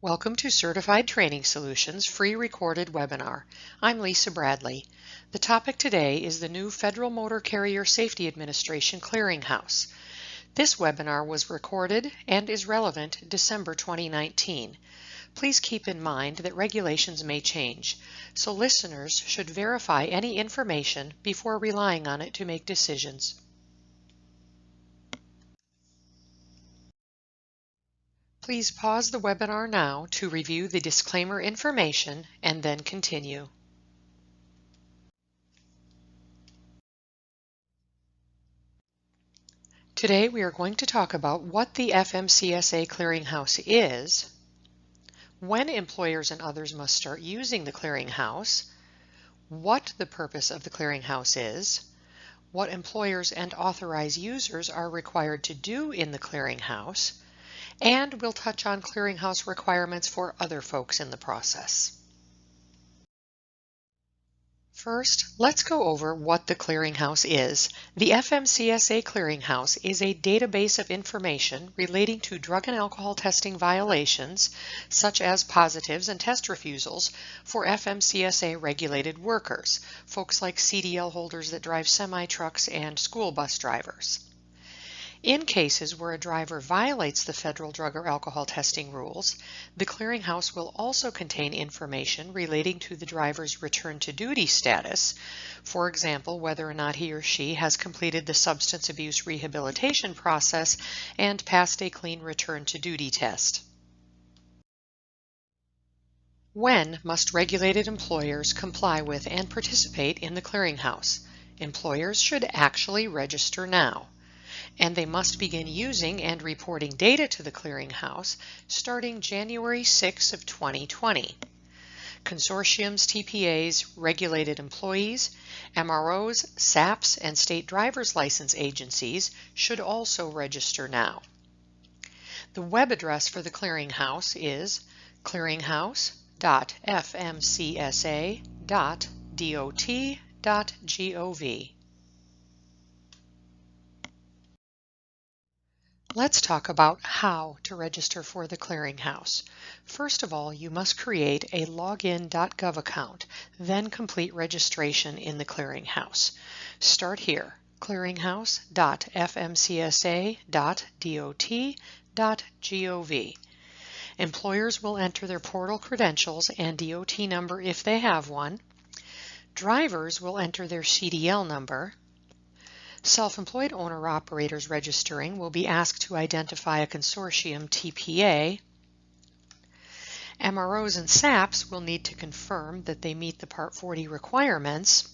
Welcome to Certified Training Solutions free recorded webinar. I'm Lisa Bradley. The topic today is the new Federal Motor Carrier Safety Administration Clearinghouse. This webinar was recorded and is relevant December 2019. Please keep in mind that regulations may change, so listeners should verify any information before relying on it to make decisions. Please pause the webinar now to review the disclaimer information and then continue. Today we are going to talk about what the FMCSA Clearinghouse is, when employers and others must start using the Clearinghouse, what the purpose of the Clearinghouse is, what employers and authorized users are required to do in the Clearinghouse, and we'll touch on clearinghouse requirements for other folks in the process. First, let's go over what the clearinghouse is. The FMCSA Clearinghouse is a database of information relating to drug and alcohol testing violations, such as positives and test refusals for FMCSA-regulated workers, folks like CDL holders that drive semi-trucks and school bus drivers. In cases where a driver violates the federal drug or alcohol testing rules, the clearinghouse will also contain information relating to the driver's return to duty status, for example, whether or not he or she has completed the substance abuse rehabilitation process and passed a clean return to duty test. When must regulated employers comply with and participate in the clearinghouse? Employers should actually register now, and they must begin using and reporting data to the clearinghouse starting January 6 of 2020. Consortiums, TPAs, regulated employees, MROs, SAPs, and state driver's license agencies should also register now. The web address for the clearinghouse is clearinghouse.fmcsa.dot.gov. Let's talk about how to register for the clearinghouse. First of all, you must create a login.gov account, then complete registration in the clearinghouse. Start here, clearinghouse.fmcsa.dot.gov. Employers will enter their portal credentials and DOT number if they have one. Drivers will enter their CDL number. Self-employed owner-operators registering will be asked to identify a consortium TPA. MROs and SAPs will need to confirm that they meet the Part 40 requirements.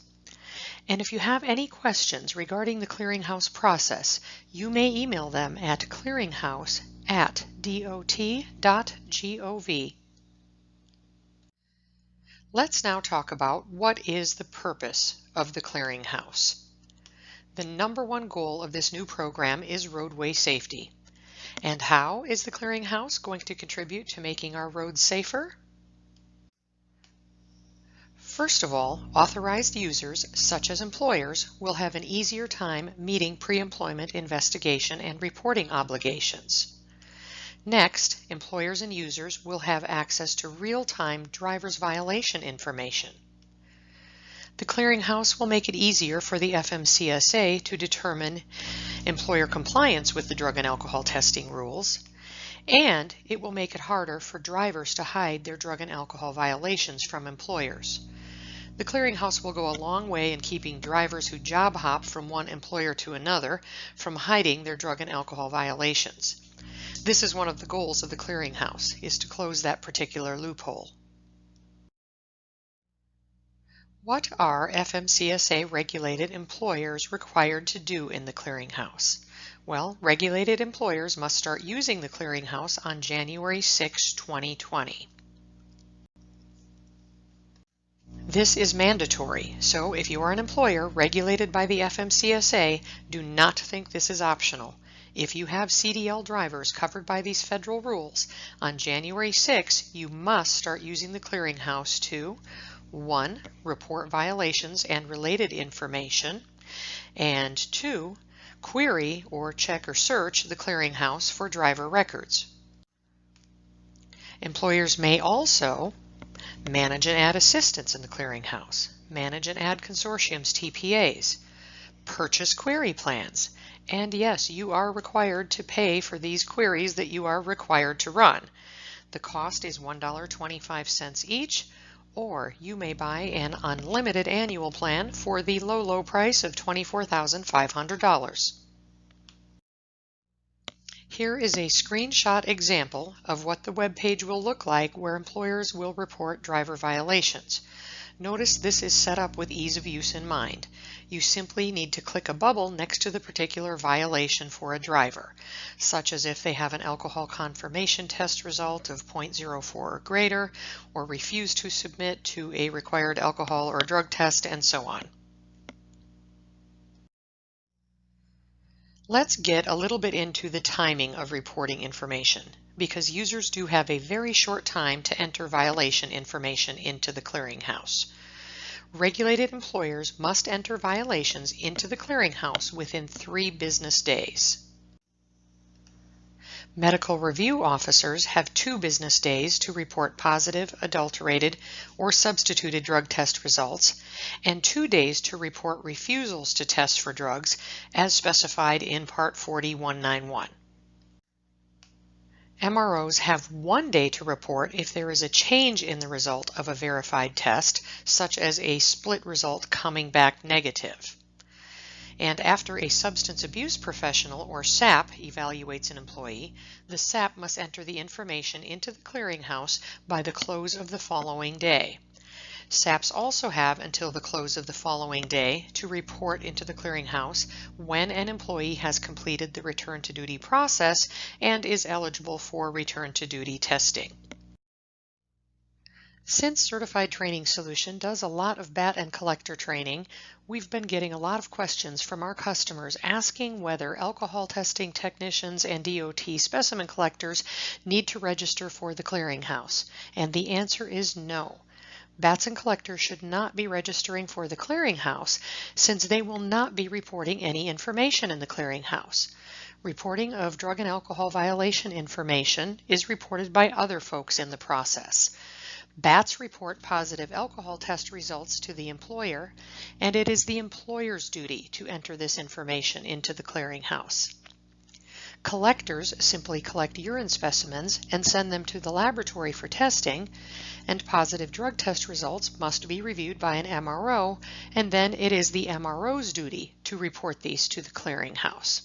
And if you have any questions regarding the clearinghouse process, you may email them at clearinghouse@dot.gov. Let's now talk about what is the purpose of the clearinghouse. The number one goal of this new program is roadway safety. And how is the clearinghouse going to contribute to making our roads safer? First of all, authorized users, such as employers, will have an easier time meeting pre-employment investigation and reporting obligations. Next, employers and users will have access to real-time driver's violation information. The clearinghouse will make it easier for the FMCSA to determine employer compliance with the drug and alcohol testing rules, and it will make it harder for drivers to hide their drug and alcohol violations from employers. The clearinghouse will go a long way in keeping drivers who job hop from one employer to another from hiding their drug and alcohol violations. This is one of the goals of the clearinghouse, is to close that particular loophole. What are FMCSA-regulated employers required to do in the clearinghouse? Well, regulated employers must start using the clearinghouse on January 6, 2020. This is mandatory, so if you are an employer regulated by the FMCSA, do not think this is optional. If you have CDL drivers covered by these federal rules, on January 6, you must start using the clearinghouse to 1. Report violations and related information, and 2. Query or check or search the clearinghouse for driver records. Employers may also manage and add assistants in the clearinghouse, manage and add consortiums, TPAs, purchase query plans, and yes, you are required to pay for these queries that you are required to run. The cost is $1.25 each, or you may buy an unlimited annual plan for the low price of $24,500. Here is a screenshot example of what the web page will look like where employers will report driver violations. Notice this is set up with ease of use in mind. You simply need to click a bubble next to the particular violation for a driver, such as if they have an alcohol confirmation test result of 0.04 or greater, or refuse to submit to a required alcohol or drug test, and so on. Let's get a little bit into the timing of reporting information, because users do have a very short time to enter violation information into the clearinghouse. Regulated employers must enter violations into the clearinghouse within 3 business days. Medical review officers have 2 business days to report positive, adulterated, or substituted drug test results, and 2 days to report refusals to test for drugs as specified in Part 40.191. MROs have 1 day to report if there is a change in the result of a verified test, such as a split result coming back negative. And after a substance abuse professional, or SAP, evaluates an employee, the SAP must enter the information into the clearinghouse by the close of the following day. SAPs also have until the close of the following day to report into the clearinghouse when an employee has completed the return to duty process and is eligible for return to duty testing. Since Certified Training Solution does a lot of BAT and collector training, we've been getting a lot of questions from our customers asking whether alcohol testing technicians and DOT specimen collectors need to register for the clearinghouse, and the answer is no. BATs and collectors should not be registering for the clearinghouse since they will not be reporting any information in the clearinghouse. Reporting of drug and alcohol violation information is reported by other folks in the process. BATs report positive alcohol test results to the employer, and it is the employer's duty to enter this information into the clearinghouse. Collectors simply collect urine specimens and send them to the laboratory for testing, and positive drug test results must be reviewed by an MRO, and then it is the MRO's duty to report these to the clearinghouse.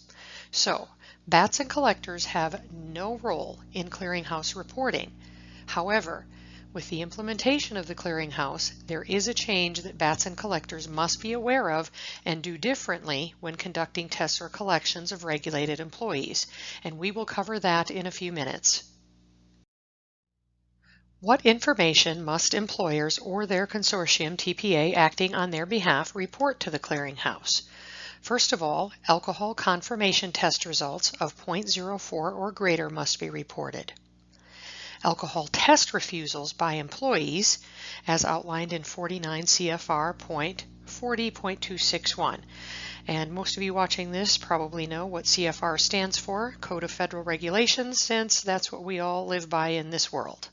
So, BATs and collectors have no role in clearinghouse reporting. However, with the implementation of the clearinghouse, there is a change that BATs and collectors must be aware of and do differently when conducting tests or collections of regulated employees, and we will cover that in a few minutes. What information must employers or their consortium TPA acting on their behalf report to the clearinghouse? First of all, alcohol confirmation test results of 0.04 or greater must be reported. Alcohol test refusals by employees, as outlined in 49 CFR .40.261. And most of you watching this probably know what CFR stands for, Code of Federal Regulations, since that's what we all live by in this world.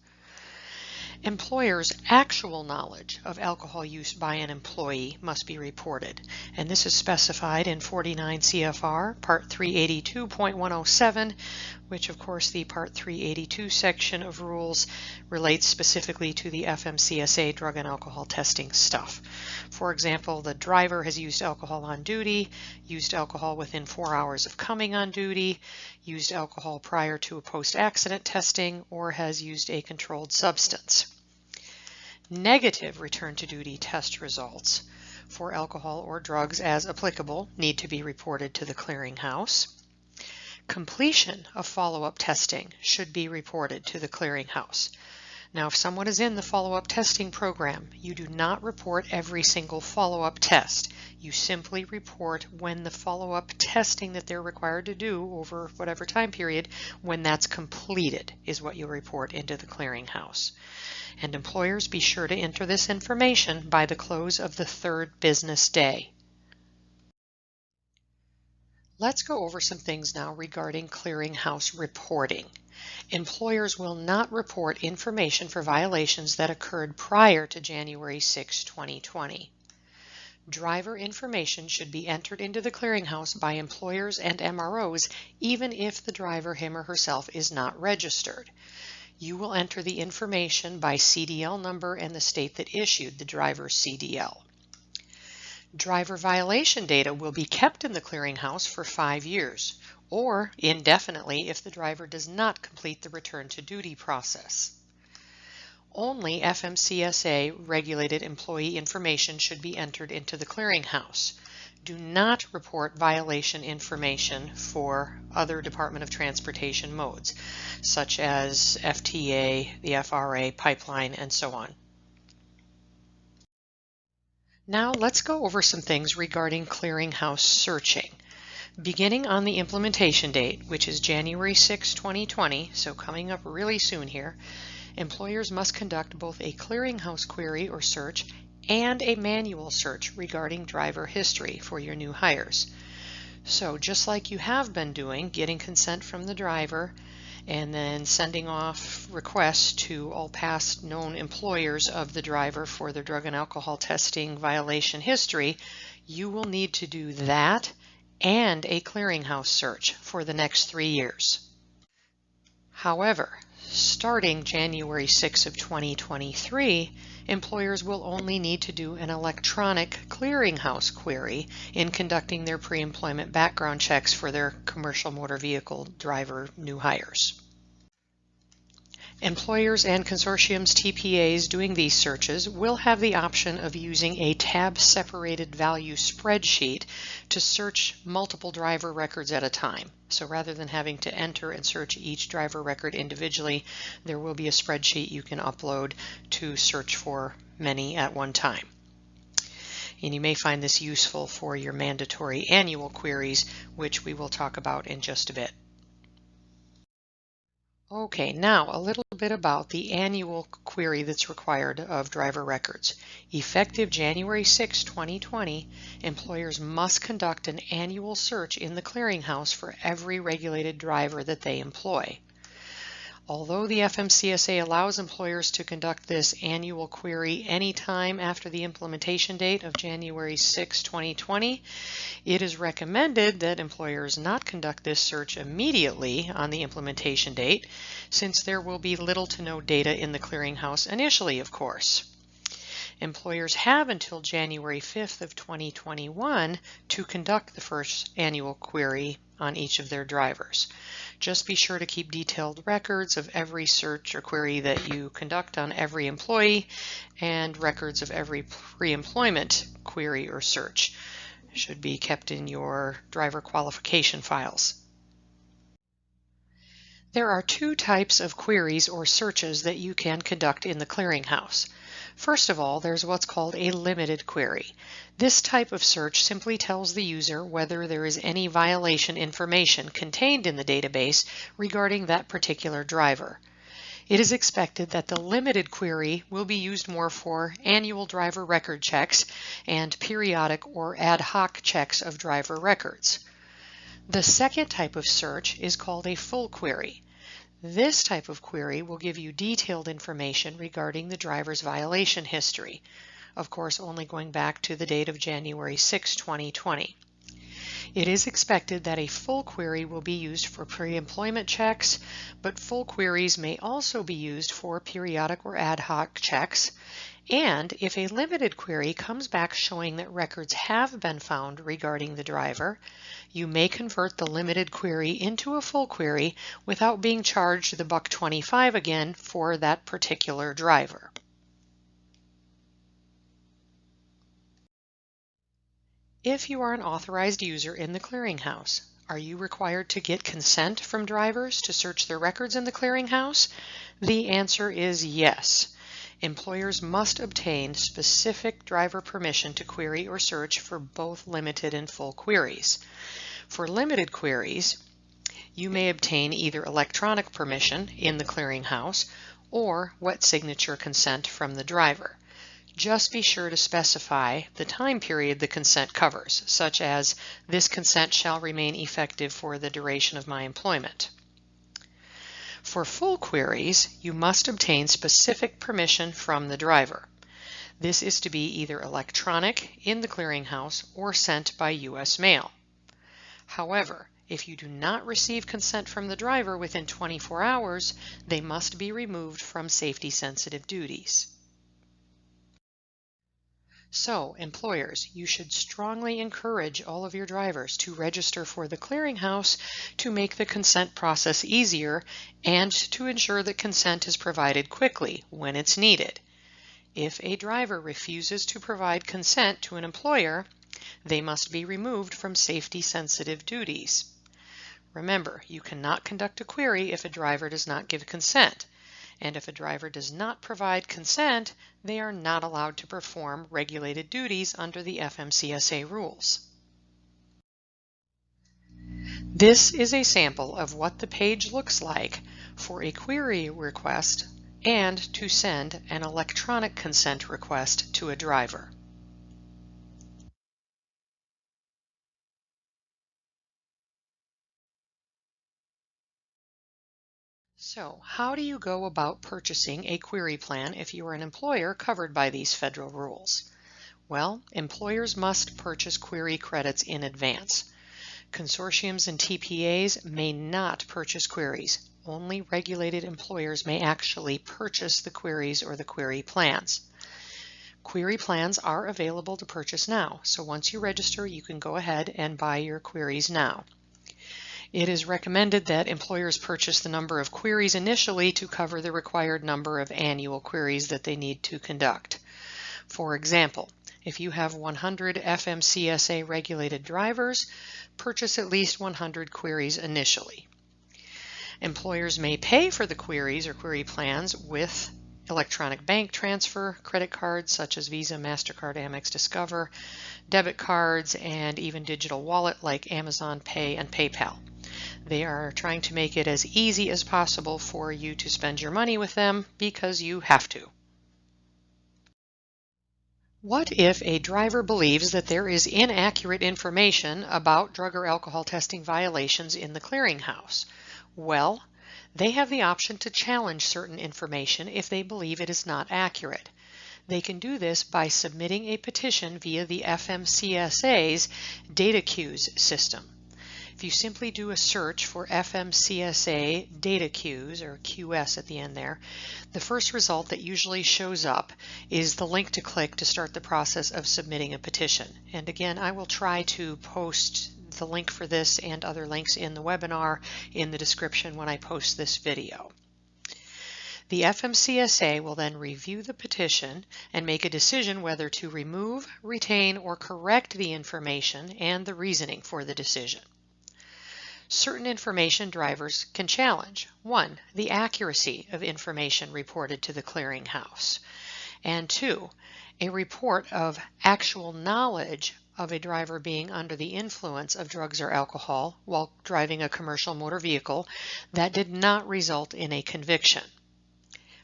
Employers' actual knowledge of alcohol use by an employee must be reported, and this is specified in 49 CFR Part 382.107, which of course the Part 382 section of rules relates specifically to the FMCSA drug and alcohol testing stuff. For example, the driver has used alcohol on duty, used alcohol within 4 hours of coming on duty, used alcohol prior to a post-accident testing, or has used a controlled substance. Negative return to duty test results for alcohol or drugs as applicable need to be reported to the clearinghouse. Completion of follow-up testing should be reported to the clearinghouse. Now, if someone is in the follow-up testing program, you do not report every single follow-up test. You simply report when the follow-up testing that they're required to do over whatever time period, when that's completed, is what you'll report into the clearinghouse. And employers, be sure to enter this information by the close of the 3rd business day. Let's go over some things now regarding clearinghouse reporting. Employers will not report information for violations that occurred prior to January 6, 2020. Driver information should be entered into the clearinghouse by employers and MROs even if the driver, him or herself, is not registered. You will enter the information by CDL number and the state that issued the driver's CDL. Driver violation data will be kept in the clearinghouse for 5 years, or indefinitely if the driver does not complete the return to duty process. Only FMCSA-regulated employee information should be entered into the clearinghouse. Do not report violation information for other Department of Transportation modes, such as FTA, the FRA, pipeline, and so on. Now let's go over some things regarding clearinghouse searching. Beginning on the implementation date, which is January 6, 2020, so coming up really soon here, employers must conduct both a clearinghouse query or search and a manual search regarding driver history for your new hires. So just like you have been doing, getting consent from the driver and then sending off requests to all past known employers of the driver for their drug and alcohol testing violation history, you will need to do that and a clearinghouse search for the next 3 years. However, starting January 6 of 2023, employers will only need to do an electronic clearinghouse query in conducting their pre-employment background checks for their commercial motor vehicle driver new hires. Employers and consortiums TPAs doing these searches will have the option of using a tab-separated value spreadsheet to search multiple driver records at a time. So rather than having to enter and search each driver record individually, there will be a spreadsheet you can upload to search for many at one time. And you may find this useful for your mandatory annual queries, which we will talk about in just a bit. Okay, now a little bit about the annual query that's required of driver records. Effective January 6, 2020, employers must conduct an annual search in the clearinghouse for every regulated driver that they employ. Although the FMCSA allows employers to conduct this annual query anytime after the implementation date of January 6, 2020, it is recommended that employers not conduct this search immediately on the implementation date, since there will be little to no data in the clearinghouse initially, of course. Employers have until January 5th of 2021 to conduct the first annual query on each of their drivers. Just be sure to keep detailed records of every search or query that you conduct on every employee and records of every pre-employment query or search. Should be kept in your driver qualification files. There are 2 types of queries or searches that you can conduct in the clearinghouse. First of all, there's what's called a limited query. This type of search simply tells the user whether there is any violation information contained in the database regarding that particular driver. It is expected that the limited query will be used more for annual driver record checks and periodic or ad hoc checks of driver records. The second type of search is called a full query. This type of query will give you detailed information regarding the driver's violation history, of course only going back to the date of January 6, 2020. It is expected that a full query will be used for pre-employment checks, but full queries may also be used for periodic or ad hoc checks. And if a limited query comes back showing that records have been found regarding the driver, you may convert the limited query into a full query without being charged the $125 again for that particular driver. If you are an authorized user in the clearinghouse, are you required to get consent from drivers to search their records in the clearinghouse? The answer is yes. Employers must obtain specific driver permission to query or search for both limited and full queries. For limited queries, you may obtain either electronic permission in the clearinghouse or wet signature consent from the driver. Just be sure to specify the time period the consent covers, such as, "This consent shall remain effective for the duration of my employment." For full queries, you must obtain specific permission from the driver. This is to be either electronic in the clearinghouse or sent by U.S. mail. However, if you do not receive consent from the driver within 24 hours, they must be removed from safety-sensitive duties. So, employers, you should strongly encourage all of your drivers to register for the clearinghouse to make the consent process easier and to ensure that consent is provided quickly when it's needed. If a driver refuses to provide consent to an employer, they must be removed from safety-sensitive duties. Remember, you cannot conduct a query if a driver does not give consent. And if a driver does not provide consent, they are not allowed to perform regulated duties under the FMCSA rules. This is a sample of what the page looks like for a query request and to send an electronic consent request to a driver. So, how do you go about purchasing a query plan if you are an employer covered by these federal rules? Well, employers must purchase query credits in advance. Consortiums and TPAs may not purchase queries. Only regulated employers may actually purchase the queries or the query plans. Query plans are available to purchase now, so once you register, you can go ahead and buy your queries now. It is recommended that employers purchase the number of queries initially to cover the required number of annual queries that they need to conduct. For example, if you have 100 FMCSA-regulated drivers, purchase at least 100 queries initially. Employers may pay for the queries or query plans with electronic bank transfer, credit cards such as Visa, MasterCard, Amex, Discover, debit cards, and even digital wallet like Amazon Pay and PayPal. They are trying to make it as easy as possible for you to spend your money with them because you have to. What if a driver believes that there is inaccurate information about drug or alcohol testing violations in the clearinghouse? Well, they have the option to challenge certain information if they believe it is not accurate. They can do this by submitting a petition via the FMCSA's data queues system. If you simply do a search for FMCSA data queues, or QS at the end there, the first result that usually shows up is the link to click to start the process of submitting a petition. And again, I will try to post the link for this and other links in the webinar in the description when I post this video. The FMCSA will then review the petition and make a decision whether to remove, retain, or correct the information and the reasoning for the decision. Certain information drivers can challenge. 1, the accuracy of information reported to the clearinghouse. And 2, a report of actual knowledge of a driver being under the influence of drugs or alcohol while driving a commercial motor vehicle that did not result in a conviction.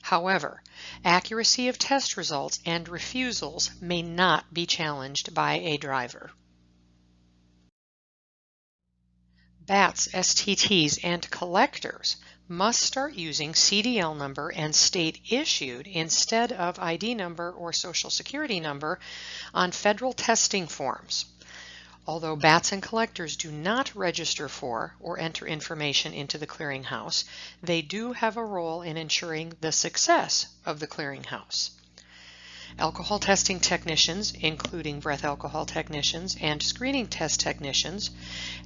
However, accuracy of test results and refusals may not be challenged by a driver. BATs, STTs, and collectors must start using CDL number and state issued instead of ID number or Social Security number on federal testing forms. Although BATs and collectors do not register for or enter information into the clearinghouse, they do have a role in ensuring the success of the clearinghouse. Alcohol testing technicians, including breath alcohol technicians and screening test technicians,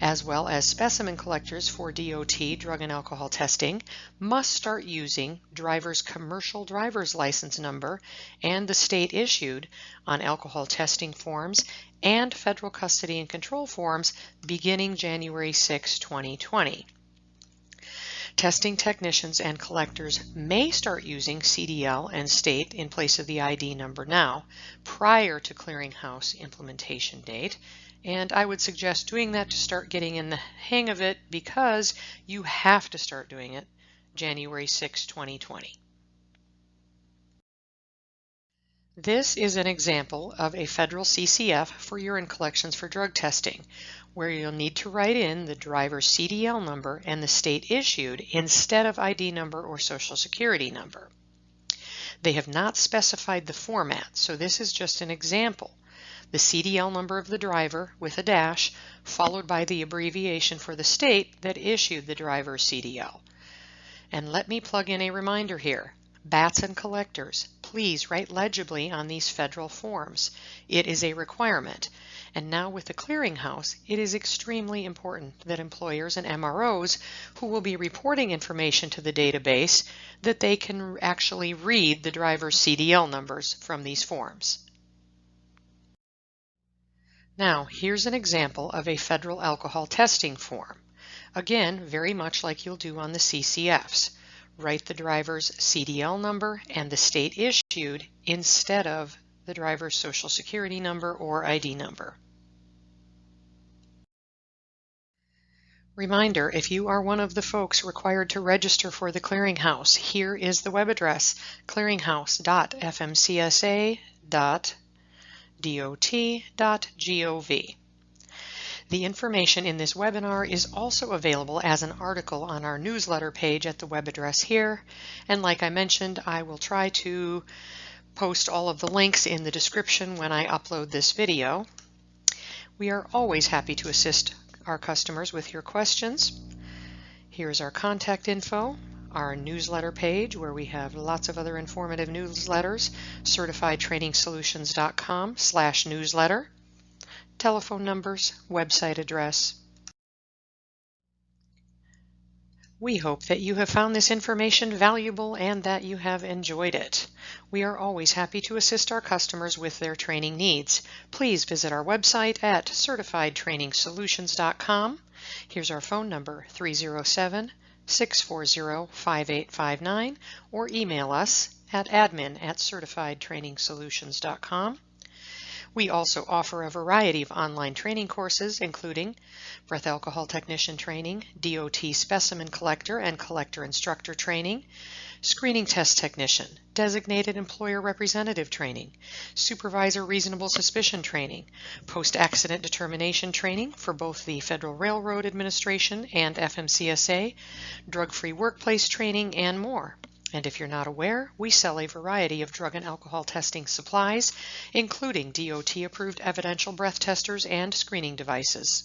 as well as specimen collectors for DOT, drug and alcohol testing, must start using driver's commercial driver's license number and the state issued on alcohol testing forms and federal custody and control forms beginning January 6, 2020. Testing technicians and collectors may start using CDL and state in place of the ID number now, prior to clearinghouse implementation date, and I would suggest doing that to start getting in the hang of it because you have to start doing it January 6, 2020. This is an example of a federal CCF for urine collections for drug testing, where you'll need to write in the driver's CDL number and the state issued instead of ID number or Social Security number. They have not specified the format, so this is just an example. The CDL number of the driver with a dash, followed by the abbreviation for the state that issued the driver's CDL. And let me plug in a reminder here. STIs and collectors, please write legibly on these federal forms. It is a requirement. And now with the clearinghouse, it is extremely important that employers and MROs who will be reporting information to the database, that they can actually read the driver's CDL numbers from these forms. Now, here's an example of a federal alcohol testing form. Again, very much like you'll do on the CCFs. Write the driver's CDL number and the state issued instead of the driver's Social Security number or ID number. Reminder, if you are one of the folks required to register for the clearinghouse, here is the web address, clearinghouse.fmcsa.dot.gov. The information in this webinar is also available as an article on our newsletter page at the web address here. And like I mentioned, I will try to post all of the links in the description when I upload this video. We are always happy to assist our customers with your questions. Here's our contact info, our newsletter page where we have lots of other informative newsletters, certifiedtrainingsolutions.com/newsletter. Telephone numbers, website address. We hope that you have found this information valuable and that you have enjoyed it. We are always happy to assist our customers with their training needs. Please visit our website at certifiedtrainingsolutions.com. Here's our phone number, 307-640-5859, or email us at admin@certifiedtrainingsolutions.com. We also offer a variety of online training courses, including breath alcohol technician training, DOT specimen collector and collector instructor training, screening test technician, designated employer representative training, supervisor reasonable suspicion training, post-accident determination training for both the Federal Railroad Administration and FMCSA, drug-free workplace training, and more. And if you're not aware, we sell a variety of drug and alcohol testing supplies, including DOT-approved evidential breath testers and screening devices.